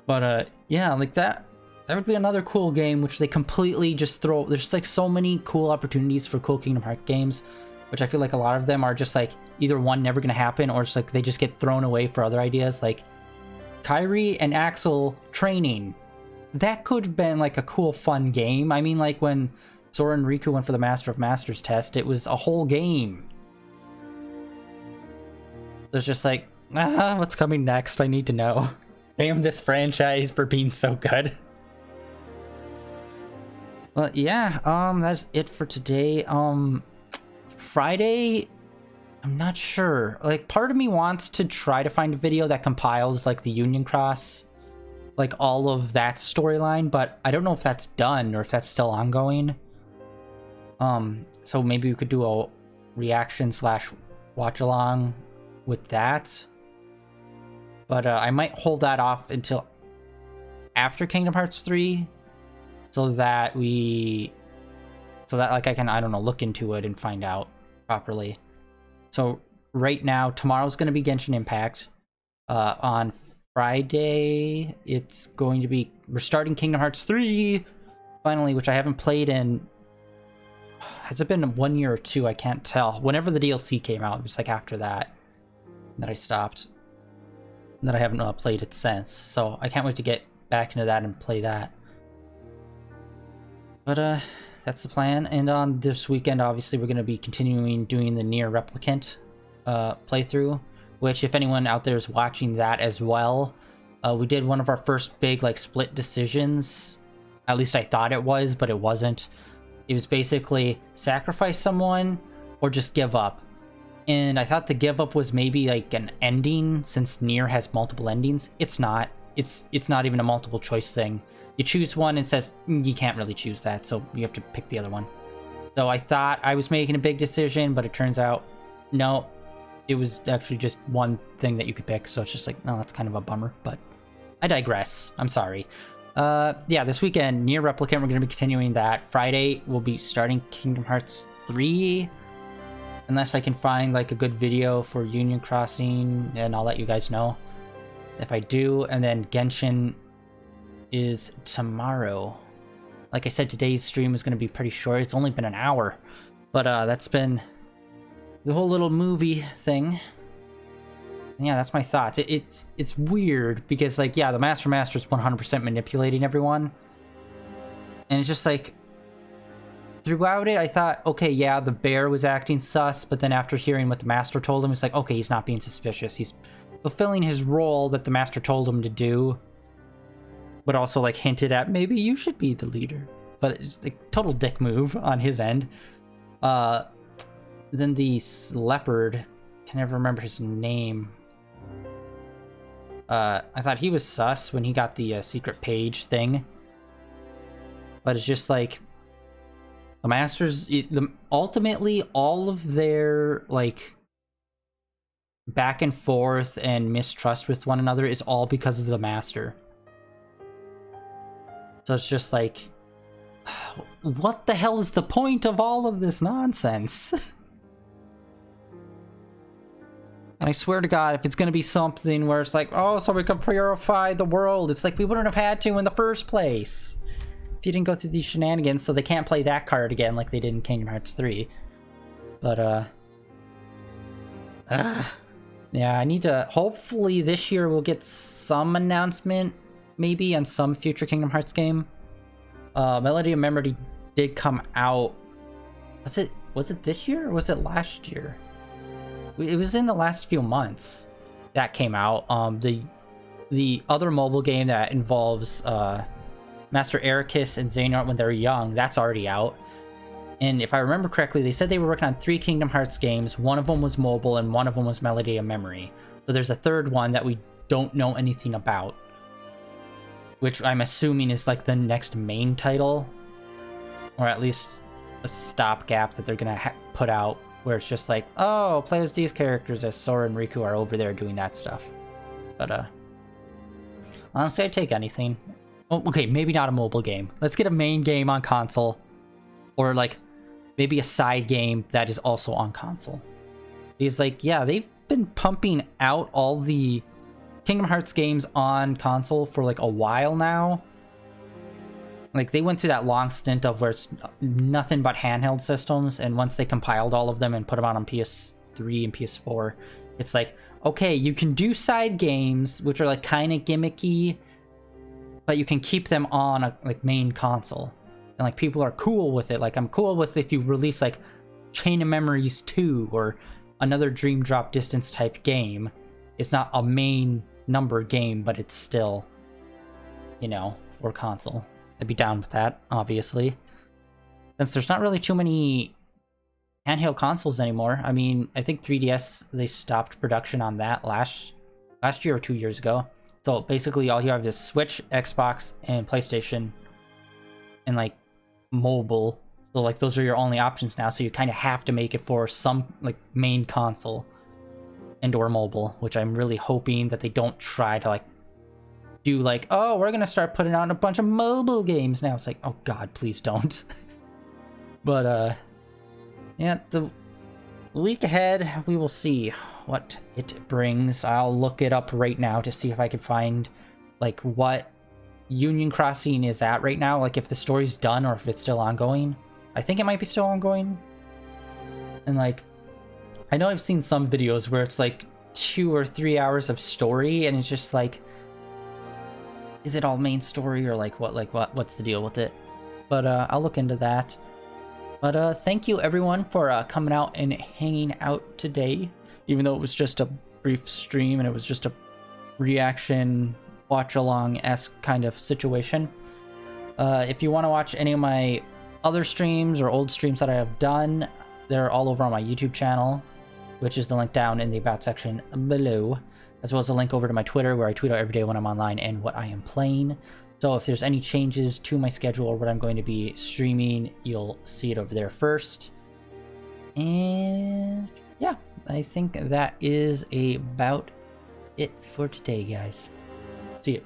But yeah, like that would be another cool game, which they completely just throw. There's like so many cool opportunities for cool Kingdom Hearts games, which I feel like a lot of them are just like either one, never gonna happen, or just like they just get thrown away for other ideas. Like Kairi and Axel training, that could have been like a cool fun game. I mean, like when Sora and Riku went for the Master of Masters test, it was a whole game. There's just like, what's coming next? I need to know. Damn this franchise for being so good. Well, yeah, that's it for today. Friday, I'm not sure. Like, part of me wants to try to find a video that compiles like the Union Cross, like all of that storyline, but I don't know if that's done or if that's still ongoing. So maybe we could do a reaction / watch along with that. But I might hold that off until after Kingdom Hearts 3 so that like I can, I don't know, look into it and find out properly. So right now, tomorrow's going to be Genshin Impact. On Friday, it's going to be, we're starting Kingdom Hearts 3 finally, which I haven't played in, has it been 1 year or 2? I can't tell. Whenever the DLC came out, it was like after that I stopped, that I haven't played it since. So I can't wait to get back into that and play that. But that's the plan. And on this weekend, obviously, we're going to be continuing doing the Nier Replicant playthrough, which if anyone out there is watching that as well, we did one of our first big like split decisions. At least I thought it was, but it wasn't. It was basically sacrifice someone or just give up. And I thought the give up was maybe like an ending, since Nier has multiple endings. It's not. It's not even a multiple choice thing. You choose one and it says you can't really choose that, so you have to pick the other one. So I thought I was making a big decision, but it turns out no, it was actually just one thing that you could pick. So it's just like, no, that's kind of a bummer, but I digress. I'm sorry. Yeah, this weekend, Nier Replicant, we're going to be continuing that. Friday, we'll be starting Kingdom Hearts 3. Unless I can find like a good video for Union Crossing, and I'll let you guys know if I do. And then Genshin is tomorrow. Like I said, today's stream is going to be pretty short. It's only been an hour. But that's been the whole little movie thing. And yeah, that's my thoughts. It's weird because, like, yeah, the Master is 100% manipulating everyone. And it's just like, throughout it, I thought, okay, yeah, the bear was acting sus, but then after hearing what the Master told him, it's like, okay, he's not being suspicious. He's fulfilling his role that the Master told him to do, but also, like, hinted at, maybe you should be the leader. But it's a total dick move on his end. Then the leopard, can never remember his name. I thought he was sus when he got the secret page thing. But it's just like, the Masters, ultimately, all of their, like, back and forth and mistrust with one another is all because of the Master. So it's just like, what the hell is the point of all of this nonsense? And I swear to God, if it's going to be something where it's like, oh, so we can purify the world, it's like we wouldn't have had to in the first place if you didn't go through these shenanigans, so they can't play that card again like they did in Kingdom Hearts 3. But, yeah, I need to, hopefully this year we'll get some announcement, maybe, on some future Kingdom Hearts game. Melody of Memory did come out, was it this year or was it last year? It was in the last few months that came out. The other mobile game that involves Master Ericus and Xehanort when they're young, that's already out. And if I remember correctly, they said they were working on 3 Kingdom Hearts games. One of them was mobile and one of them was Melody of Memory. So there's a third one that we don't know anything about, which I'm assuming is like the next main title, or at least a stopgap that they're gonna put out, where it's just like, oh, play as these characters as Sora and Riku are over there doing that stuff. But honestly, I'd take anything. Oh, okay, maybe not a mobile game. Let's get a main game on console, or like maybe a side game that is also on console. Because, like, yeah, they've been pumping out all the Kingdom Hearts games on console for like a while now. Like, they went through that long stint of where it's nothing but handheld systems, and once they compiled all of them and put them out on PS3 and PS4, it's like, okay, you can do side games, which are like kind of gimmicky, but you can keep them on a like main console. And like, people are cool with it. Like, I'm cool with if you release like Chain of Memories 2 or another Dream Drop Distance type game. It's not a main number game, but it's still, you know, for console. I'd be down with that, obviously. Since there's not really too many handheld consoles anymore. I mean, I think 3DS, they stopped production on that last year or 2 years ago. So basically all you have is Switch, Xbox, and PlayStation, and like mobile So like those are your only options now, so you kind of have to make it for some like main console and or mobile, which I'm really hoping that they don't try to like do like, oh, we're gonna start putting out a bunch of mobile games now. It's like, oh god, please don't. But yeah, the week ahead we will see what it brings. I'll look it up right now to see if I can find like what Union Crossing is at right now, like if the story's done or if it's still ongoing. I think it might be still ongoing. And like, I know I've seen some videos where it's like 2 or 3 hours of story, and it's just like, is it all main story or like what's the deal with it? But I'll look into that. But thank you everyone for coming out and hanging out today, even though it was just a brief stream and it was just a reaction watch along-esque kind of situation. If you want to watch any of my other streams or old streams that I have done, they're all over on my YouTube channel, which is the link down in the about section below, as well as a link over to my Twitter where I tweet out every day when I'm online and what I am playing. So if there's any changes to my schedule or what I'm going to be streaming, you'll see it over there first. And yeah, I think that is about it for today, guys. See you.